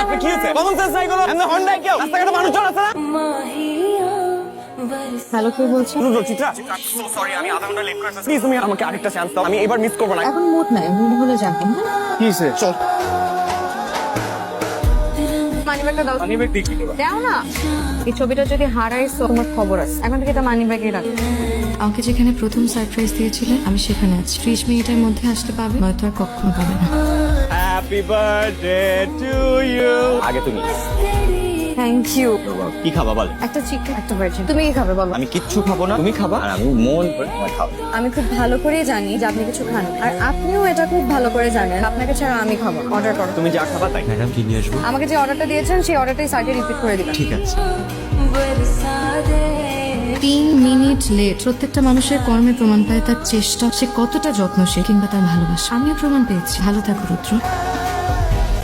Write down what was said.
আপনি কি হয়েছে? কমন সেন্স নাই কোনো? এমন হন্ডায় কেউ রাস্তাঘাটে মানুষজন আছে না? হ্যালো, কে বলছো? চিত্রা, সো সরি, আমি আধা ঘন্টা লেট করে ফেলেছি। প্লিজ তুমি আমাকে আরেকটা চান্স দাও, আমি এবার মিস করবো না। এখন মুড নাই, মুড হলে যাবো। কি হয়েছে? চল। মানিব্যাগটা দাও। মানিব্যাগ দিয়ে কি করবো? দাও না। এই ছবিটা যদি হারাইছো তোমার খবর আছে। এখন থেকে এটা মানিব্যাগে রাখো। আমাকে যেখানে প্রথম সারপ্রাইজ দিয়েছিলে আমি সেখানে আছি। 30 মিনিটের মধ্যে আসতে পাবে, নয়তো আর কখনো পাবে না। Happy birthday to you. আগে তুমি। Thank you. কি খাবা বল? একটা চিকেন, একটা ভার্জিন। তুমি কি খাবে বলো? আমি কিচ্ছু খাবো না, তুমি খাবা আর আমি মন করে তোমায় খাবো। আমি খুব ভালো করেই জানি যে আপনি কিছু খান, আর আপনিও এটা খুব ভালো করে জানেন আপনাকে ছাড়া আমি খাবো। অর্ডার করো। তুমি যা খাবা তাই। ম্যাডাম কি নিয়ে আসবো? আমাকে যে অর্ডারটা দিয়েছেন সেই অর্ডারটাই সাইডে রিপিট করে দিবেন। ঠিক আছে। 3 মিনিট লেট। প্রত্যেকটা মানুষের কর্মে প্রমাণ পায় তার চেষ্টা, সে কতটা যত্নশীল কিংবা তার ভালোবাসা। আমিও প্রমাণ পেয়েছি। ভালো থাকো রুদ্র।